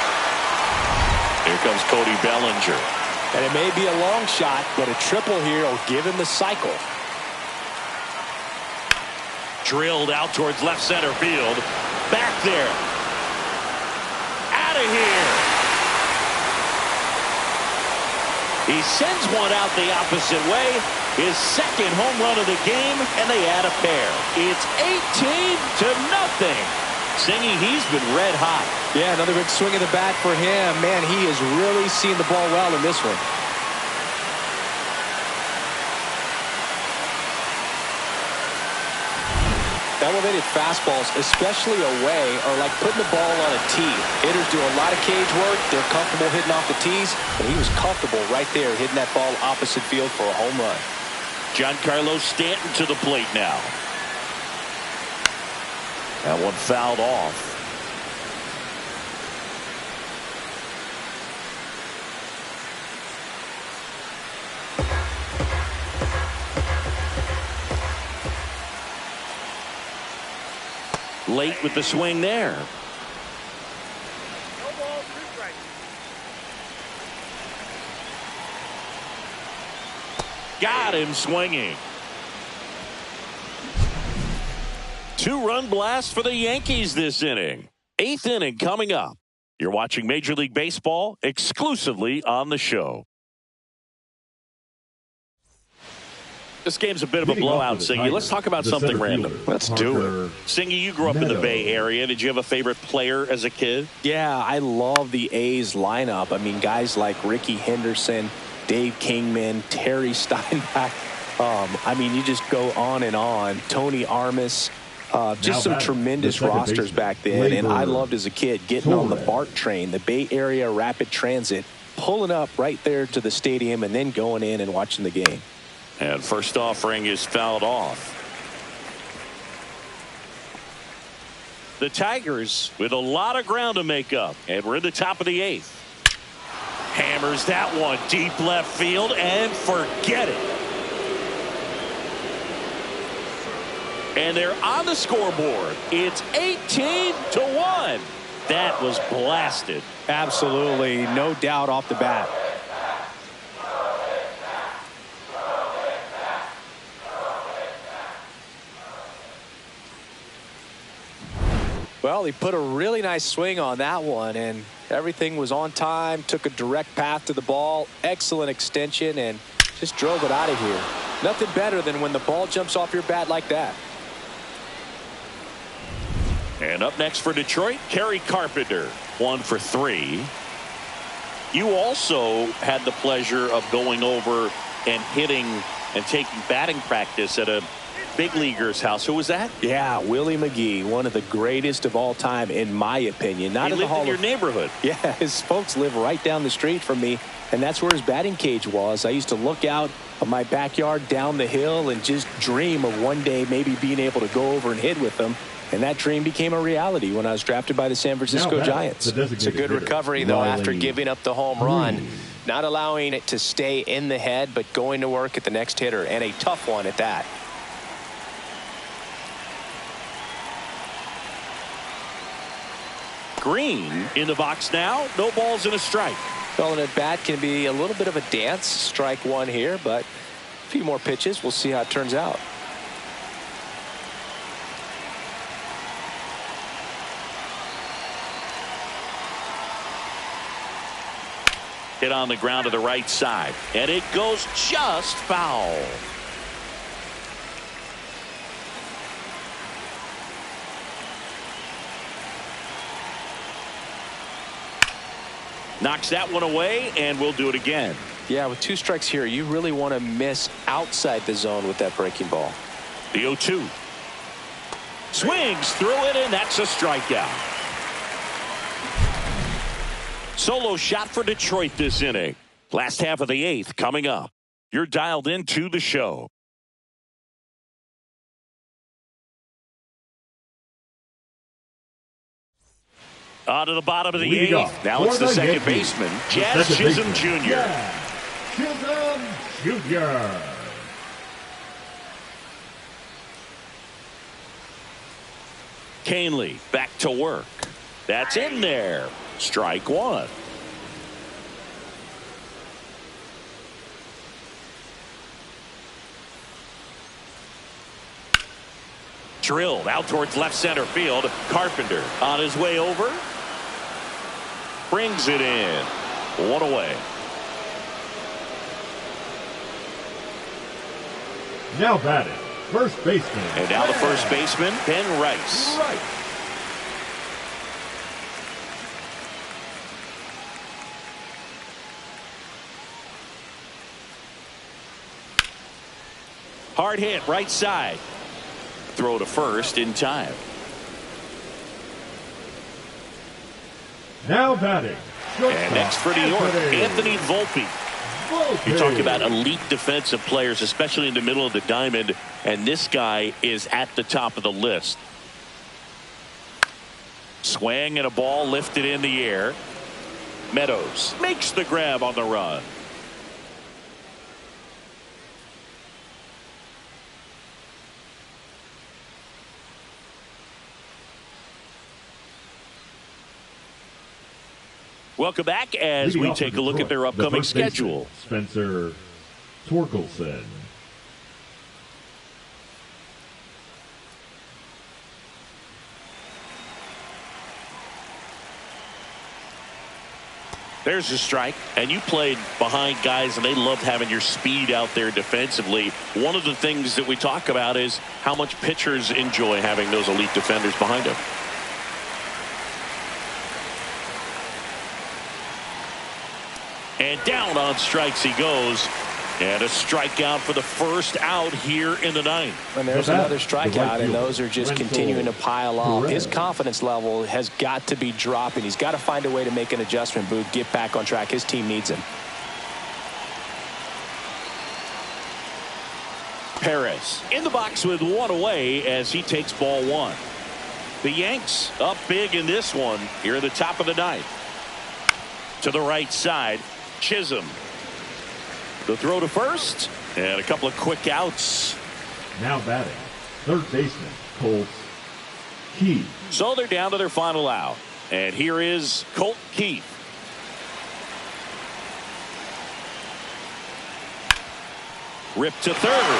Here comes Cody Bellinger. And it may be a long shot, but a triple here will give him the cycle. Drilled out towards left center field. Back there. Out of here. He sends one out the opposite way. His 2nd home run of the game, and they add a pair. It's 18-0. Singing, he's been red hot. Yeah, another big swing of the bat for him. Man, he has really seen the ball well in this one. Elevated fastballs, especially away, are like putting the ball on a tee. Hitters do a lot of cage work. They're comfortable hitting off the tees, and he was comfortable right there hitting that ball opposite field for a home run. Giancarlo Stanton to the plate now. That one fouled off. Late with the swing there. Got him swinging. Two-run blast for the Yankees this inning. Eighth inning coming up. You're watching Major League Baseball exclusively on the show. This game's a bit of a blowout, Singy. Let's talk about something random. Let's do it. Singy, you grew up in the Bay Area. Did you have a favorite player as a kid? Yeah, I love the A's lineup. I mean, guys like Ricky Henderson, Dave Kingman, Terry Steinbach. I mean, you just go on and on. Tony Armas. Just some tremendous rosters back then. And I loved as a kid getting on the BART train, the Bay Area Rapid Transit, pulling up right there to the stadium and then going in and watching the game. And first offering is fouled off. The Tigers with a lot of ground to make up. And we're in the top of the eighth. Hammers that one deep left field and forget it. And they're on the scoreboard. It's 18-1. That was blasted. Absolutely. No doubt off the bat. Well, he put a really nice swing on that one, and everything was on time, took a direct path to the ball, excellent extension, and just drove it out of here. Nothing better than when the ball jumps off your bat like that. And up next for Detroit, Kerry Carpenter, 1 for 3. You also had the pleasure of going over and hitting and taking batting practice at a big leaguer's house. Who was that? Yeah, Willie McGee, one of the greatest of all time, in my opinion. Not in the Hall of your neighborhood. Yeah, his folks live right down the street from me, and that's where his batting cage was. I used to look out of my backyard down the hill and just dream of one day maybe being able to go over and hit with them. And that dream became a reality when I was drafted by the San Francisco Giants. It's a good recovery, though, after giving up the home run. Not allowing it to stay in the head, but going to work at the next hitter, and a tough one at that. Green in the box now. No balls and a strike. Well, an at bat can be a little bit of a dance. Strike one here, but a few more pitches. We'll see how it turns out. Hit on the ground to the right side, and it goes just foul. Knocks that one away, and we'll do it again. Yeah, with 2 strikes here, you really want to miss outside the zone with that breaking ball. The 0-2. Swings through it, and that's a strikeout. Solo shot for Detroit this inning. Last half of the 8th coming up. You're dialed into the show. On to the bottom of the 8th. Now it's the second baseman, Jazz Chisholm Jr. Chisholm Jr. Canely back to work. That's in there. Strike one. Drilled out towards left center field. Carpenter on his way over. Brings it in. One away. Now batting, first baseman. And now the first baseman, Ben Rice. Hard hit, right side. throw to first in time. Now batting. And next for New York, Anthony Volpe. You talk about elite defensive players, especially in the middle of the diamond, and this guy is at the top of the list. Swing and a ball lifted in the air. Meadows makes the grab on the run. Welcome back as we take a look at their upcoming schedule. Spencer Torkelson. There's a strike, and you played behind guys, and they loved having your speed out there defensively. One of the things that we talk about is how much pitchers enjoy having those elite defenders behind them. And down on strikes he goes. And a strikeout for the first out here in the ninth. And there's another strikeout, and those are just continuing to pile up. His confidence level has got to be dropping. He's got to find a way to make an adjustment, Booth, get back on track. His team needs him. Perez in the box with one away as he takes ball one. The Yanks up big in this one here at the top of the ninth. To the right side, Chisholm. The throw to first, and a couple of quick outs. Now batting, third baseman, Colt Keith. So they're down to their final out. And here is Colt Keith. Rip to third.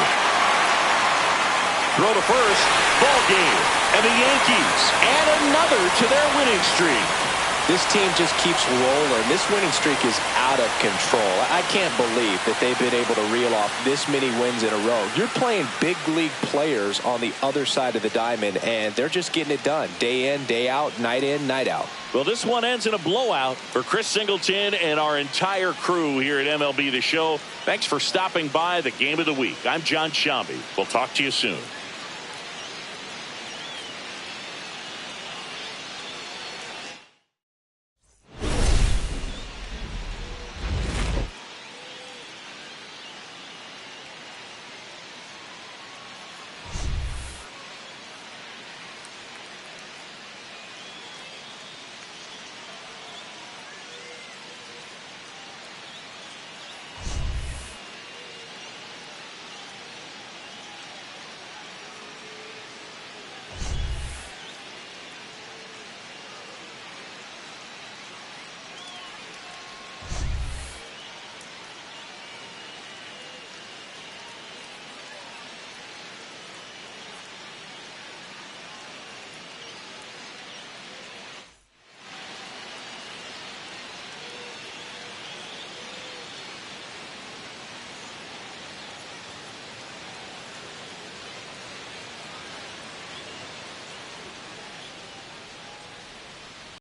Throw to first, ball game. And the Yankees add another to their winning streak. This team just keeps rolling. This winning streak is out of control. I can't believe that they've been able to reel off this many wins in a row. You're playing big league players on the other side of the diamond, and they're just getting it done. Day in, day out, night in, night out. Well, this one ends in a blowout for Chris Singleton and our entire crew here at MLB The Show. Thanks for stopping by the Game of the Week. I'm John Shambi. We'll talk to you soon.